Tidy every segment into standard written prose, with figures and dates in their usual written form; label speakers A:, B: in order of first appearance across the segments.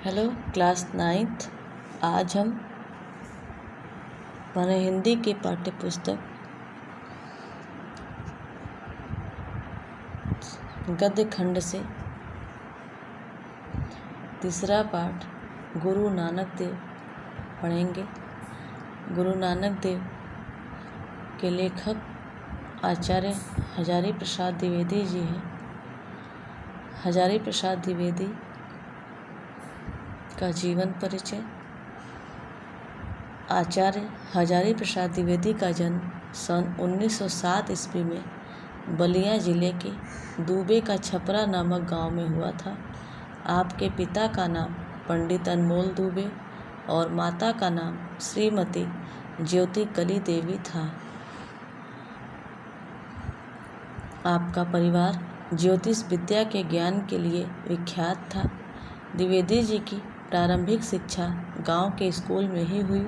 A: Hello class 9th। आज हम पढ़े हिंदी की पाठ्य पुस्तक गद्य खंड से तीसरा पाठ गुरु नानक देव पढ़ेंगे। गुरु नानक देव के लेखक आचार्य हजारी प्रसाद द्विवेदी जी हैं। हजारी प्रसाद द्विवेदी का जीवन परिचय। आचार्य हजारी प्रसाद द्विवेदी का जन्म सन 1907 ईस्वी में बलिया जिले के दूबे का छपरा नामक गांव में हुआ था। आपके पिता का नाम पंडित अनमोल दूबे और माता का नाम श्रीमती ज्योति कली देवी था। आपका परिवार ज्योतिष विद्या के ज्ञान के लिए विख्यात था। द्विवेदी जी की प्रारंभिक शिक्षा गांव के स्कूल में ही हुई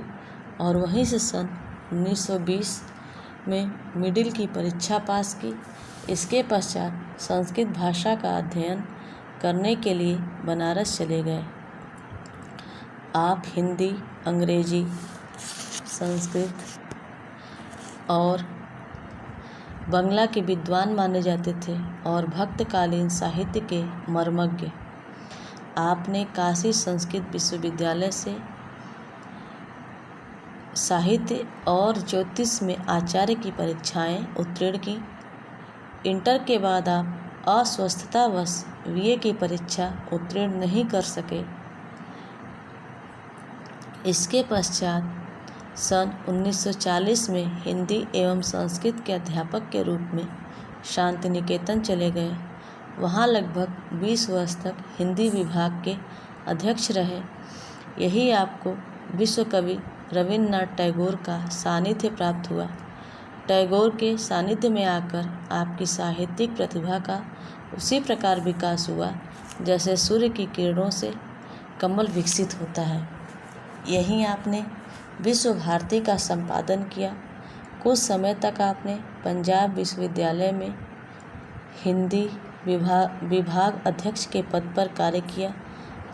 A: और वहीं से सन 1920 में मिडिल की परीक्षा पास की। इसके पश्चात संस्कृत भाषा का अध्ययन करने के लिए बनारस चले गए। आप हिंदी, अंग्रेजी, संस्कृत और बंगला के विद्वान माने जाते थे और भक्तकालीन साहित्य के मर्मज्ञ। आपने काशी संस्कृत विश्वविद्यालय से साहित्य और ज्योतिष में आचार्य की परीक्षाएं उत्तीर्ण की। इंटर के बाद आप अस्वस्थतावश बीए की परीक्षा उत्तीर्ण नहीं कर सके। इसके पश्चात सन 1940 में हिंदी एवं संस्कृत के अध्यापक के रूप में शांति निकेतन चले गए। वहाँ लगभग 20 वर्ष तक हिंदी विभाग के अध्यक्ष रहे। यही आपको विश्व कवि रविन्द्रनाथ टैगोर का सानिध्य प्राप्त हुआ। टैगोर के सानिध्य में आकर आपकी साहित्यिक प्रतिभा का उसी प्रकार विकास हुआ जैसे सूर्य की किरणों से कमल विकसित होता है। यहीं आपने विश्व भारती का संपादन किया। कुछ समय तक आपने पंजाब विश्वविद्यालय में हिंदी विभाग अध्यक्ष के पद पर कार्य किया।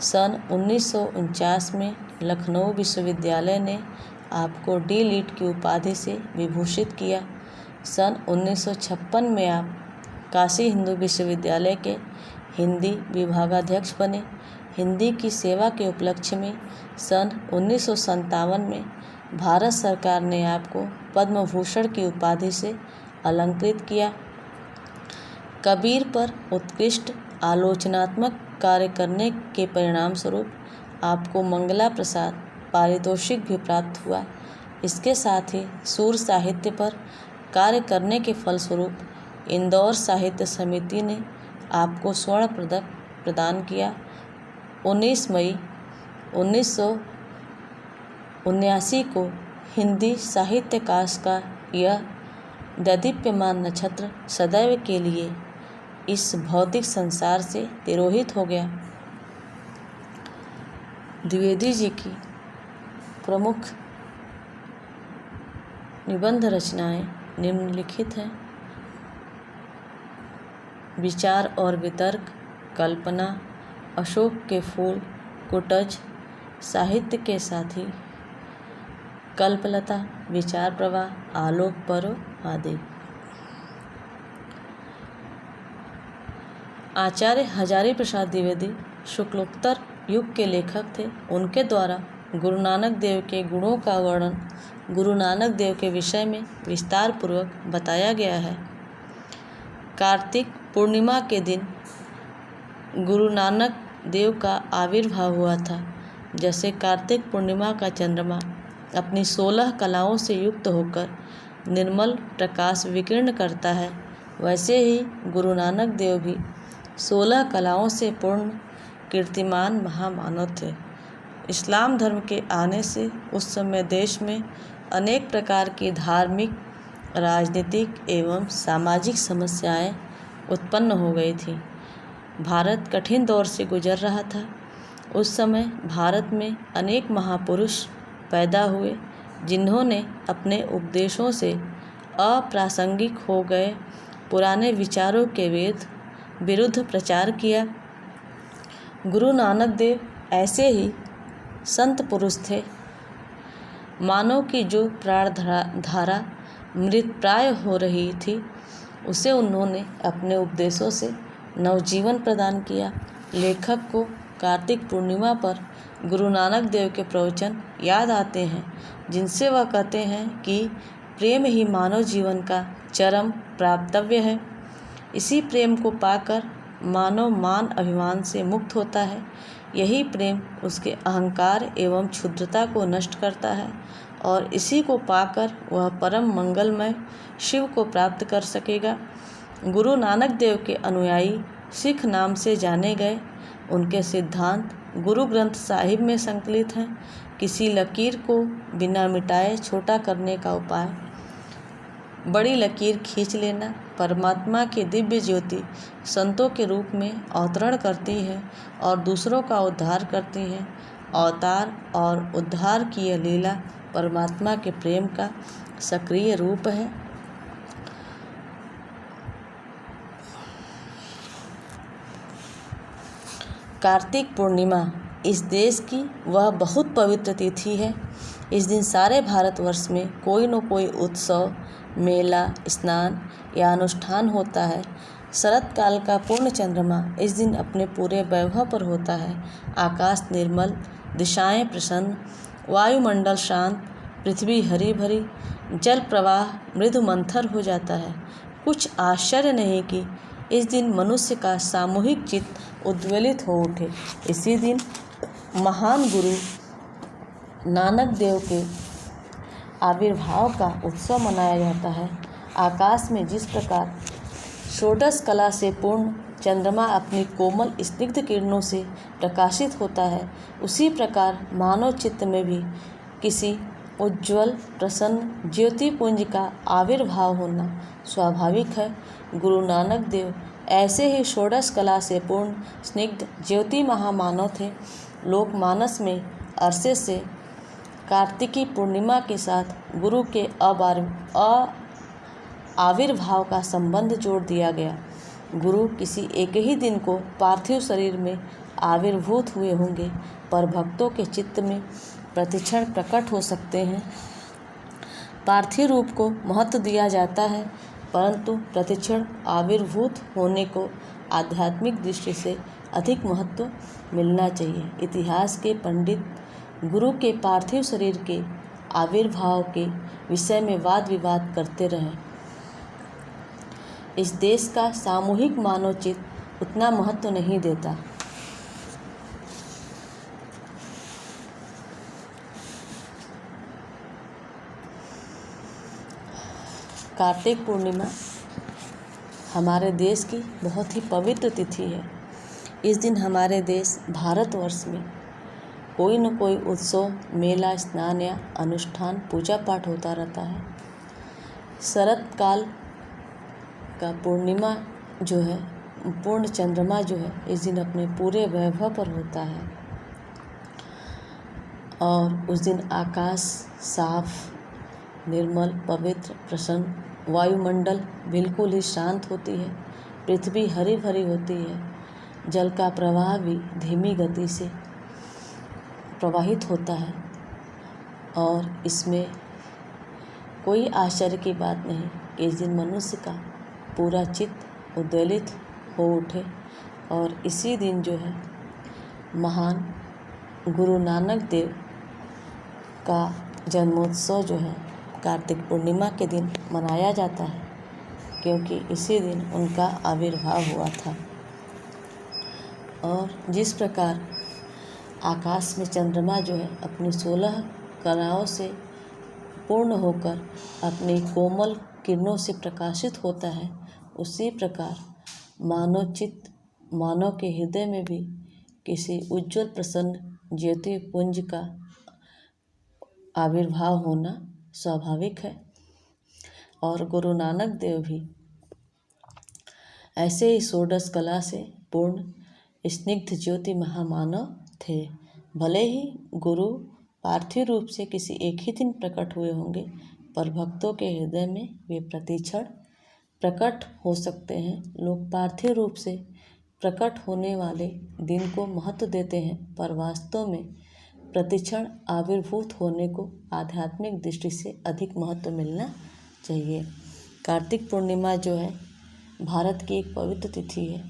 A: सन 1949 में लखनऊ विश्वविद्यालय ने आपको डी लिट की उपाधि से विभूषित किया। सन 1956 में आप काशी हिंदू विश्वविद्यालय के हिंदी विभागाध्यक्ष बने। हिंदी की सेवा के उपलक्ष्य में सन 1957 में भारत सरकार ने आपको पद्म भूषण की उपाधि से अलंकृत किया। कबीर पर उत्कृष्ट आलोचनात्मक कार्य करने के परिणाम स्वरूप आपको मंगला प्रसाद पारितोषिक भी प्राप्त हुआ। इसके साथ ही सूर साहित्य पर कार्य करने के फलस्वरूप इंदौर साहित्य समिति ने आपको स्वर्ण पदक प्रदान किया। 19 मई 1979 को हिंदी साहित्याकाश का यह दैदीप्यमान नक्षत्र सदैव के लिए इस भौतिक संसार से तिरोहित हो गया। द्विवेदी जी की प्रमुख निबंध रचनाएं निम्नलिखित हैं। विचार और वितर्क, कल्पना, अशोक के फूल, कुटज, साहित्य के साथी, कल्पलता, विचार प्रवाह, आलोक पर्व आदि। आचार्य हजारी प्रसाद द्विवेदी शुक्लोत्तर युग के लेखक थे। उनके द्वारा गुरु नानक देव के गुणों का वर्णन गुरु नानक देव के विषय में विस्तार पूर्वक बताया गया है। कार्तिक पूर्णिमा के दिन गुरु नानक देव का आविर्भाव हुआ था। जैसे कार्तिक पूर्णिमा का चंद्रमा अपनी 16 कलाओं से युक्त होकर निर्मल प्रकाश विकीर्ण करता है, वैसे ही गुरु नानक देव भी 16 कलाओं से पूर्ण कीर्तिमान महामानव थे। इस्लाम धर्म के आने से उस समय देश में अनेक प्रकार की धार्मिक, राजनीतिक एवं सामाजिक समस्याएं उत्पन्न हो गई थी। भारत कठिन दौर से गुजर रहा था। उस समय भारत में अनेक महापुरुष पैदा हुए जिन्होंने अपने उपदेशों से अप्रासंगिक हो गए पुराने विचारों के विरुद्ध प्रचार किया। गुरु नानक देव ऐसे ही संत पुरुष थे। मानव की जो प्राण धारा मृतप्राय हो रही थी, उसे उन्होंने अपने उपदेशों से नवजीवन प्रदान किया। लेखक को कार्तिक पूर्णिमा पर गुरु नानक देव के प्रवचन याद आते हैं, जिनसे वह कहते हैं कि प्रेम ही मानव जीवन का चरम प्राप्तव्य है। इसी प्रेम को पाकर मानव मान अभिमान से मुक्त होता है। यही प्रेम उसके अहंकार एवं क्षुद्रता को नष्ट करता है और इसी को पाकर वह परम मंगलमय शिव को प्राप्त कर सकेगा। गुरु नानक देव के अनुयायी सिख नाम से जाने गए। उनके सिद्धांत गुरु ग्रंथ साहिब में संकलित हैं। किसी लकीर को बिना मिटाए छोटा करने का उपाय बड़ी लकीर खींच लेना। परमात्मा की दिव्य ज्योति संतों के रूप में अवतरण करती है और दूसरों का उद्धार करती है। अवतार और उद्धार की यह लीला परमात्मा के प्रेम का सक्रिय रूप है। कार्तिक पूर्णिमा इस देश की वह बहुत पवित्र तिथि है। इस दिन सारे भारतवर्ष में कोई न कोई उत्सव, मेला, स्नान या अनुष्ठान होता है। शरत काल का पूर्ण चंद्रमा इस दिन अपने पूरे वैभव पर होता है। आकाश निर्मल, दिशाएं प्रसन्न, वायुमंडल शांत, पृथ्वी हरी भरी, जल प्रवाह मृदु मंथर हो जाता है। कुछ आश्चर्य नहीं कि इस दिन मनुष्य का सामूहिक चित्त उद्वेलित हो उठे। इसी दिन महान गुरु नानक देव के आविर्भाव का उत्सव मनाया जाता है। आकाश में जिस प्रकार षोडश कला से पूर्ण चंद्रमा अपनी कोमल स्निग्ध किरणों से प्रकाशित होता है, उसी प्रकार मानव चित्त में भी किसी उज्ज्वल प्रसन्न ज्योतिपुंज का आविर्भाव होना स्वाभाविक है। गुरु नानक देव ऐसे ही षोडश कला से पूर्ण स्निग्ध ज्योति महामानव थे। लोकमानस में अरसे से कार्तिकी पूर्णिमा के साथ गुरु के आविर्भाव का संबंध जोड़ दिया गया। गुरु किसी एक ही दिन को पार्थिव शरीर में आविर्भूत हुए होंगे, पर भक्तों के चित्त में प्रतिक्षण प्रकट हो सकते हैं। पार्थिव रूप को महत्व दिया जाता है, परंतु प्रतिक्षण आविर्भूत होने को आध्यात्मिक दृष्टि से अधिक महत्व मिलना चाहिए। इतिहास के पंडित गुरु के पार्थिव शरीर के आविर्भाव के विषय में वाद विवाद करते रहे। इस देश का सामूहिक मानवचित्त उतना महत्व नहीं देता। कार्तिक पूर्णिमा हमारे देश की बहुत ही पवित्र तिथि है। इस दिन हमारे देश भारतवर्ष में कोई न कोई उत्सव, मेला, स्नान या अनुष्ठान, पूजा पाठ होता रहता है। शरत काल का पूर्णिमा जो है, पूर्ण चंद्रमा जो है, इस दिन अपने पूरे वैभव पर होता है और उस दिन आकाश साफ, निर्मल, पवित्र, प्रसन्न, वायुमंडल बिल्कुल ही शांत होती है, पृथ्वी हरी भरी होती है, जल का प्रवाह भी धीमी गति से प्रवाहित होता है और इसमें कोई आश्चर्य की बात नहीं कि इस दिन मनुष्य का पूरा चित्त उद्वेलित हो उठे। और इसी दिन जो है महान गुरु नानक देव का जन्मोत्सव जो है कार्तिक पूर्णिमा के दिन मनाया जाता है, क्योंकि इसी दिन उनका आविर्भाव हुआ था। और जिस प्रकार आकाश में चंद्रमा जो है अपनी 16 कलाओं से पूर्ण होकर अपनी कोमल किरणों से प्रकाशित होता है, उसी प्रकार मानव चित्त, मानव के हृदय में भी किसी उज्जवल प्रसन्न ज्योति पुंज का आविर्भाव होना स्वाभाविक है। और गुरु नानक देव भी ऐसे ही षोडश कला से पूर्ण स्निग्ध ज्योति महामानव थे। भले ही गुरु पार्थिव रूप से किसी एक ही दिन प्रकट हुए होंगे, पर भक्तों के हृदय में वे प्रतिक्षण प्रकट हो सकते हैं। लोग पार्थिव रूप से प्रकट होने वाले दिन को महत्व देते हैं, पर वास्तव में प्रतिक्षण आविर्भूत होने को आध्यात्मिक दृष्टि से अधिक महत्व मिलना चाहिए। कार्तिक पूर्णिमा जो है भारत की एक पवित्र तिथि है।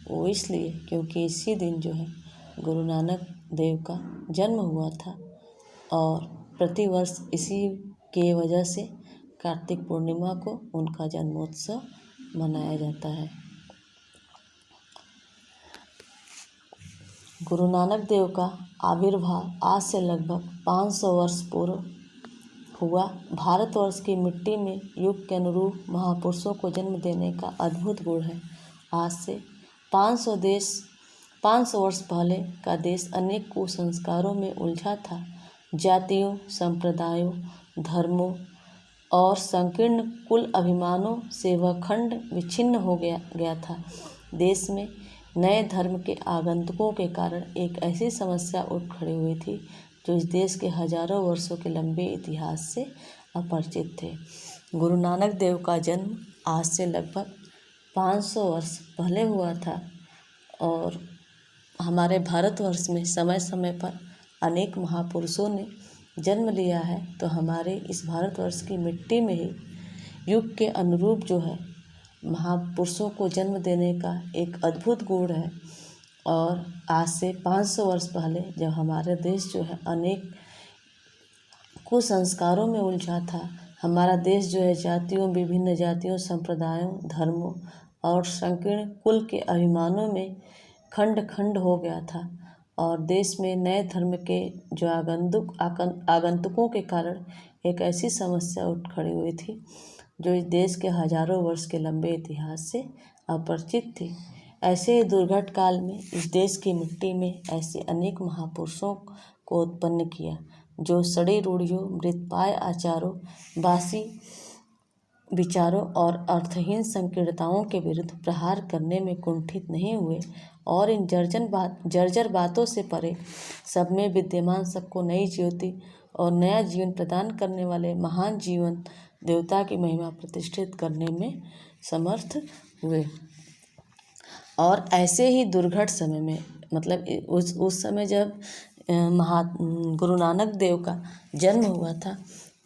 A: वो इसलिए क्योंकि इसी दिन जो है गुरु नानक देव का जन्म हुआ था और प्रतिवर्ष इसी के वजह से कार्तिक पूर्णिमा को उनका जन्मोत्सव मनाया जाता है। गुरु नानक देव का आविर्भाव आज से लगभग 500 वर्ष पूर्व हुआ। भारतवर्ष की मिट्टी में युग के अनुरूप महापुरुषों को जन्म देने का अद्भुत गुण है। आज से 500 वर्ष पहले का देश अनेक कुसंस्कारों में उलझा था। जातियों, संप्रदायों, धर्मों और संकीर्ण कुल अभिमानों से वह खंड विच्छिन्न हो गया था। देश में नए धर्म के आगंतुकों के कारण एक ऐसी समस्या उठ खड़ी हुई थी जो इस देश के हजारों वर्षों के लंबे इतिहास से अपरिचित थे। गुरु नानक देव का जन्म आज से लगभग 500 वर्ष पहले हुआ था और हमारे भारतवर्ष में समय समय पर अनेक महापुरुषों ने जन्म लिया है। तो हमारे इस भारतवर्ष की मिट्टी में ही युग के अनुरूप जो है महापुरुषों को जन्म देने का एक अद्भुत गुण है। और आज से 500 वर्ष पहले जब हमारा देश जो है अनेक कुसंस्कारों में उलझा था, हमारा देश जो है विभिन्न जातियों, संप्रदायों, धर्मों और संकीर्ण कुल के अभिमानों में खंड खंड हो गया था और देश में नए धर्म के जो आगंतुकों के कारण एक ऐसी समस्या उठ खड़ी हुई थी जो इस देश के हजारों वर्ष के लंबे इतिहास से अपरिचित थी। ऐसे ही दुर्घट काल में इस देश की मिट्टी में ऐसे अनेक महापुरुषों को उत्पन्न किया जो सड़ी रूढ़ियों, मृतप्राय आचारों, बासी विचारों और अर्थहीन संकीर्णताओं के विरुद्ध प्रहार करने में कुंठित नहीं हुए और इन जर्जर बातों से परे सब में विद्यमान सबको नई ज्योति और नया जीवन प्रदान करने वाले महान जीवन देवता की महिमा प्रतिष्ठित करने में समर्थ हुए। और ऐसे ही दुर्घट समय में मतलब उस समय जब गुरु नानक देव का जन्म हुआ था,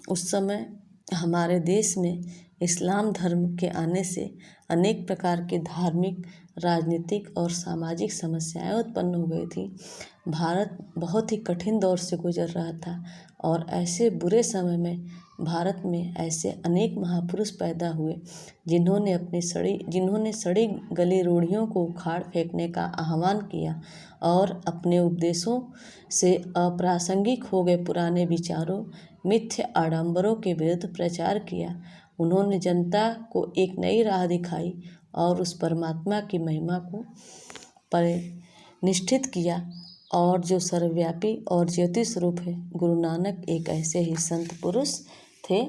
A: उस समय हमारे देश में इस्लाम धर्म के आने से अनेक प्रकार के धार्मिक, राजनीतिक और सामाजिक समस्याएं उत्पन्न हो गई थी। भारत बहुत ही कठिन दौर से गुजर रहा था और ऐसे बुरे समय में भारत में ऐसे अनेक महापुरुष पैदा हुए जिन्होंने सड़ी गली रूढ़ियों को उखाड़ फेंकने का आह्वान किया और अपने उपदेशों से अप्रासंगिक हो गए पुराने विचारों, मिथ्या आडंबरों के विरुद्ध प्रचार किया। उन्होंने जनता को एक नई राह दिखाई और उस परमात्मा की महिमा को परिनिष्ठित किया और जो सर्वव्यापी और ज्योति स्वरूप है। गुरु नानक एक ऐसे ही संत पुरुष थे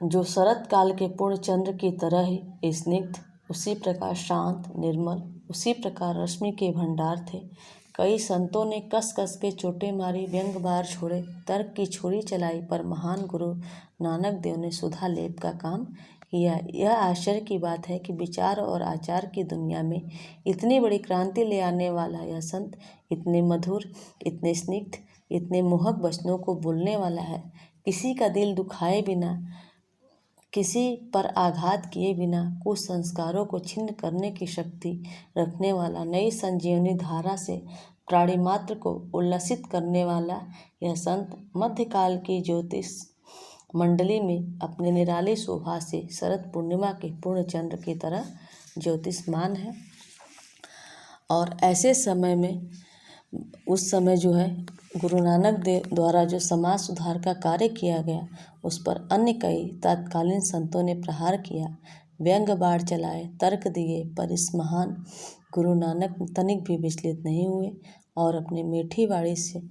A: जो शरत काल के पूर्ण चंद्र की तरह ही स्निग्ध, उसी प्रकार शांत, निर्मल, उसी प्रकार रश्मि के भंडार थे। कई संतों ने कस कस के चोटें मारी, व्यंग बार छोड़े, तर्क की छुरी चलाई, पर महान गुरु नानक देव ने सुधा लेप का काम किया। यह आश्चर्य की बात है कि विचार और आचार की दुनिया में इतनी बड़ी क्रांति ले आने वाला यह संत इतने मधुर, इतने स्निग्ध, इतने मोहक वचनों को बोलने वाला है। किसी का दिल दुखाए बिना, किसी पर आघात किए बिना कुछ संस्कारों को छिन्न करने की शक्ति रखने वाला, नई संजीवनी धारा से प्राणी मात्र को उल्लसित करने वाला यह संत मध्यकाल की ज्योतिष मंडली में अपने निराली शोभा से शरद पूर्णिमा के पूर्ण चंद्र की तरह ज्योतिषमान है। और ऐसे समय में उस समय जो है गुरु नानक देव द्वारा जो समाज सुधार का कार्य किया गया उस पर अन्य कई तत्कालीन संतों ने प्रहार किया, व्यंग बाढ़ चलाए, तर्क दिए, पर इस महान गुरु नानक तनिक भी विचलित नहीं हुए और अपने मीठी वाणी से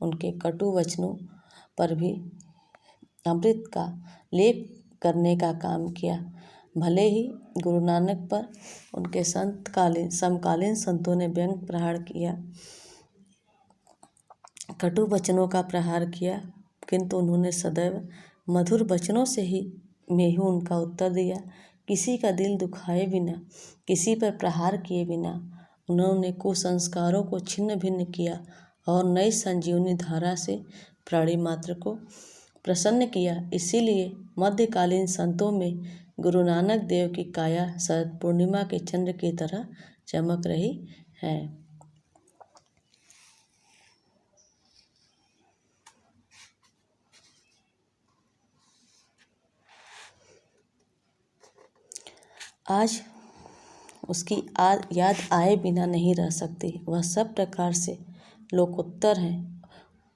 A: उनके कटु वचनों पर भी अमृत का लेप करने का काम किया। भले ही गुरु नानक पर उनके समकालीन संतों ने व्यंग प्रहार किया, कटु वचनों का प्रहार किया, किंतु उन्होंने सदैव मधुर वचनों से ही उनका उत्तर दिया किसी का दिल दुखाए बिना, किसी पर प्रहार किए बिना उन्होंने कुसंस्कारों को छिन्न भिन्न किया और नई संजीवनी धारा से प्राणी मात्र को प्रसन्न किया। इसीलिए मध्यकालीन संतों में गुरु नानक देव की काया शरद पूर्णिमा के चंद्र की तरह चमक रही है। आज उसकी याद आए बिना नहीं रह सकती। वह सब प्रकार से लोकोत्तर है।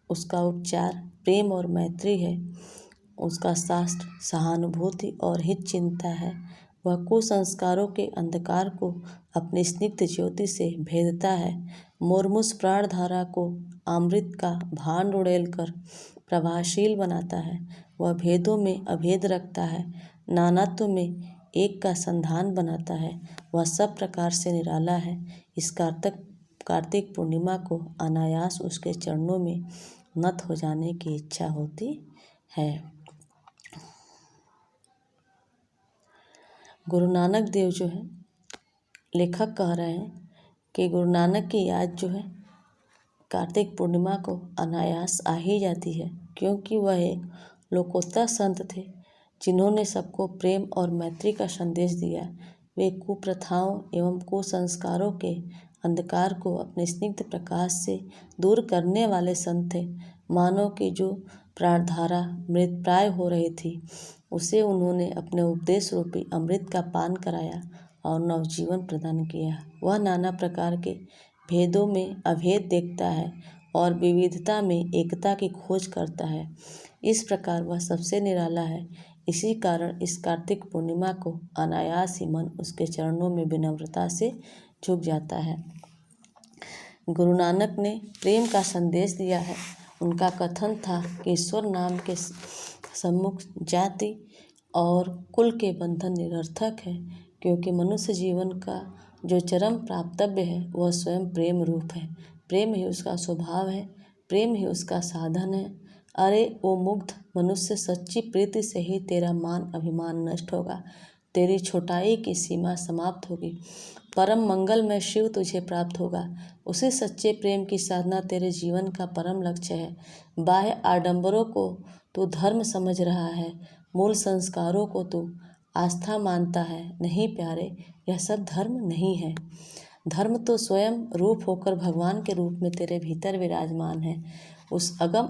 A: उसका उपचार प्रेम और मैत्री है। उसका शास्त्र सहानुभूति और हित चिंता है। वह कुसंस्कारों के अंधकार को अपनी स्निग्ध ज्योति से भेदता है। मुरमुस प्राण धारा को अमृत का भांड उड़ेल कर प्रभाशील बनाता है। वह भेदों में अभेद रखता है, नानात्व में एक का संधान बनाता है। वह सब प्रकार से निराला है। इस कार्तिक पूर्णिमा को अनायास उसके चरणों में नत हो जाने की इच्छा होती है। गुरु नानक देव जो है, लेखक कह रहे हैं कि गुरु नानक की याद जो है कार्तिक पूर्णिमा को अनायास आ ही जाती है, क्योंकि वह एक लोकोत्तर संत थे जिन्होंने सबको प्रेम और मैत्री का संदेश दिया। वे कुप्रथाओं एवं कुसंस्कारों के अंधकार को अपने स्निग्ध प्रकाश से दूर करने वाले संत थे। मानव की जो प्राणधारा मृतप्राय हो रही थी, उसे उन्होंने अपने उपदेश रूपी अमृत का पान कराया और नवजीवन प्रदान किया। वह नाना प्रकार के भेदों में अभेद देखता है और विविधता में एकता की खोज करता है। इस प्रकार वह सबसे निराला है। इसी कारण इस कार्तिक पूर्णिमा को अनायास ही मन उसके चरणों में विनम्रता से झुक जाता है। गुरु नानक ने प्रेम का संदेश दिया है। उनका कथन था कि ईश्वर नाम के सम्मुख जाति और कुल के बंधन निरर्थक है, क्योंकि मनुष्य जीवन का जो चरम प्राप्तव्य है वह स्वयं प्रेम रूप है। प्रेम ही उसका स्वभाव है, प्रेम ही उसका साधन है। अरे ओ मुग्ध मनुष्य, सच्ची प्रीति से ही तेरा मान अभिमान नष्ट होगा, तेरी छोटाई की सीमा समाप्त होगी, परम मंगल में शिव तुझे प्राप्त होगा। उसी सच्चे प्रेम की साधना तेरे जीवन का परम लक्ष्य है। बाह्य आडंबरों को तू धर्म समझ रहा है, मूल संस्कारों को तू आस्था मानता है। नहीं प्यारे, यह सब धर्म नहीं है। धर्म तो स्वयं रूप होकर भगवान के रूप में तेरे भीतर विराजमान है। उस अगम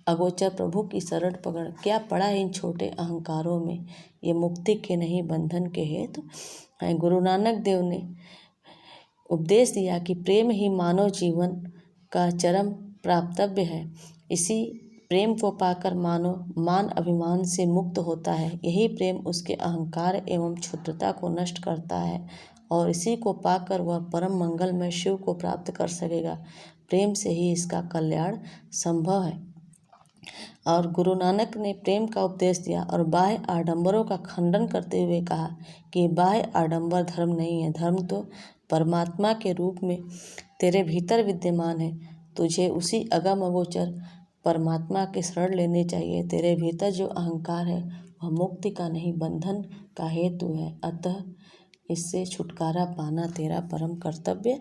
A: अगोचर प्रभु की शरण पकड़। क्या पड़ा इन छोटे अहंकारों में, ये मुक्ति के नहीं बंधन के हेतु हैं। गुरु नानक देव ने उपदेश दिया कि प्रेम ही मानव जीवन का चरम प्राप्तव्य है। इसी प्रेम को पाकर मानव मान अभिमान से मुक्त होता है। यही प्रेम उसके अहंकार एवं क्षुद्रता को नष्ट करता है और इसी को पाकर वह परम मंगल में शिव को प्राप्त कर सकेगा। प्रेम से ही इसका कल्याण संभव है। और गुरु नानक ने प्रेम का उपदेश दिया और बाह्य आडंबरों का खंडन करते हुए कहा कि बाह्य आडंबर धर्म नहीं है। धर्म तो परमात्मा के रूप में तेरे भीतर विद्यमान है। तुझे उसी अगम अगोचर परमात्मा की शरण लेनी चाहिए। तेरे भीतर जो अहंकार है वह मुक्ति का नहीं बंधन का हेतु है। अतः इससे छुटकारा पाना तेरा परम कर्तव्य